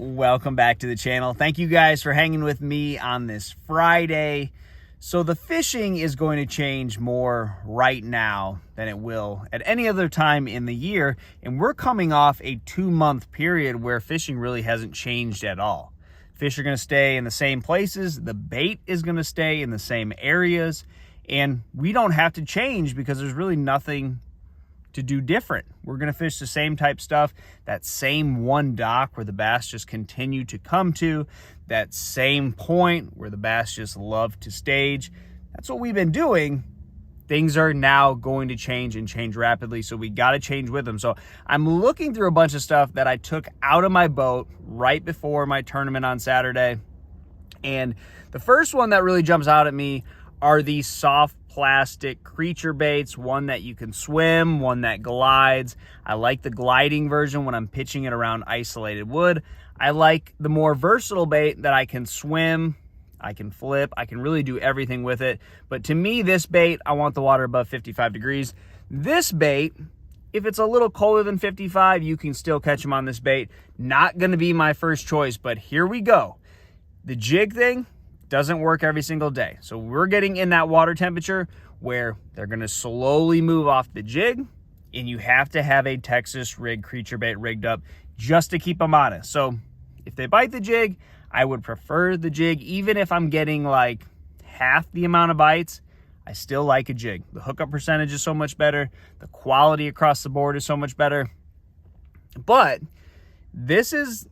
Welcome back to the channel. Thank you guys for hanging with me on this Friday. So the fishing is going to change more right now than it will at any other time in the year. And we're coming off a 2-month period where fishing really hasn't changed at all. Fish are going to stay in the same places. The bait is going to stay in the same areas. And we don't have to change because there's really nothing to do different. We're going to fish the same type stuff, that same one dock where the bass just continue to come to, that same point where the bass just love to stage. That's what we've been doing. Things are now going to change and change rapidly, so we got to change with them. So I'm looking through a bunch of stuff that I took out of my boat right before my tournament on Saturday. And the first one that really jumps out at me are these soft plastic creature baits, one that you can swim, one that glides. I like the gliding version when I'm pitching it around isolated wood. I like the more versatile bait that I can swim, I can flip, I can really do everything with it. But to me, this bait, I want the water above 55 degrees. This bait, if it's a little colder than 55, you can still catch them on this bait. Not gonna be my first choice, but here we go. The jig thing doesn't work every single day. So we're getting in that water temperature where they're gonna slowly move off the jig, and you have to have a Texas rig creature bait rigged up just to keep them honest. So if they bite the jig, I would prefer the jig. Even if I'm getting like half the amount of bites, I still like a jig. The hookup percentage is so much better. The quality across the board is so much better. But this is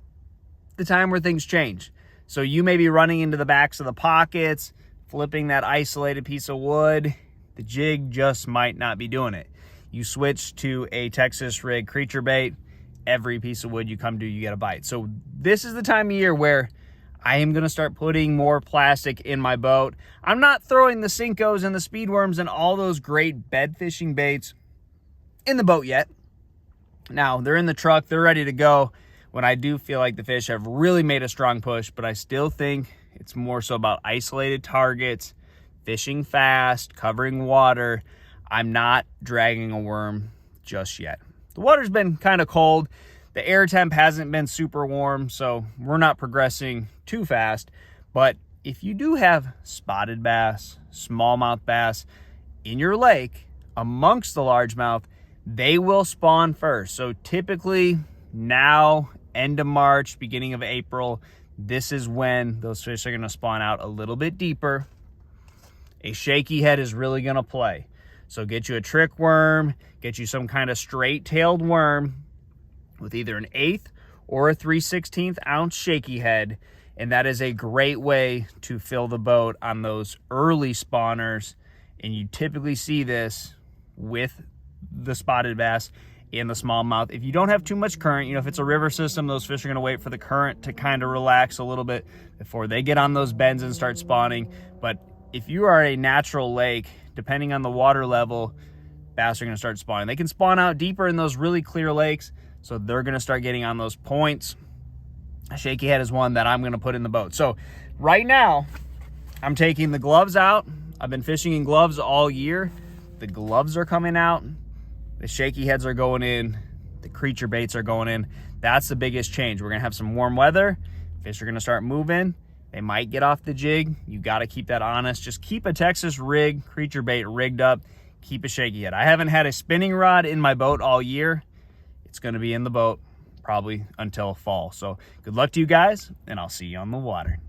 the time where things change. So you may be running into the backs of the pockets, flipping that isolated piece of wood. The jig just might not be doing it. You switch to a Texas rig creature bait, every piece of wood you come to, you get a bite. So this is the time of year where I am gonna start putting more plastic in my boat. I'm not throwing the Cincos and the Speedworms and all those great bed fishing baits in the boat yet. Now, they're in the truck, they're ready to go when I do feel like the fish have really made a strong push, but I still think it's more so about isolated targets, fishing fast, covering water. I'm not dragging a worm just yet. The water's been kind of cold. The air temp hasn't been super warm, so we're not progressing too fast. But if you do have spotted bass, smallmouth bass in your lake amongst the largemouth, they will spawn first. So typically now, end of March, beginning of April, this is when those fish are going to spawn out a little bit deeper. A shaky head is really going to play. So get you a trick worm, get you some kind of straight-tailed worm with either an 1/8 or a 3/16 ounce shaky head, and that is a great way to fill the boat on those early spawners. And you typically see this with the spotted bass in the smallmouth. If you don't have too much current, if it's a river system, those fish are going to wait for the current to kind of relax a little bit before they get on those bends and start spawning. But if you are a natural lake, depending on the water level, bass are going to start spawning. They can spawn out deeper in those really clear lakes, so they're going to start getting on those points. A shaky head is one that I'm going to put in the boat. So right now, I'm taking the gloves out. I've been fishing in gloves all year. The gloves are coming out. The shaky heads are going in. The creature baits are going in. That's the biggest change. We're going to have some warm weather. Fish are going to start moving. They might get off the jig. You got to keep that honest. Just keep a Texas rig creature bait rigged up. Keep a shaky head. I haven't had a spinning rod in my boat all year. It's going to be in the boat probably until fall. So good luck to you guys, and I'll see you on the water.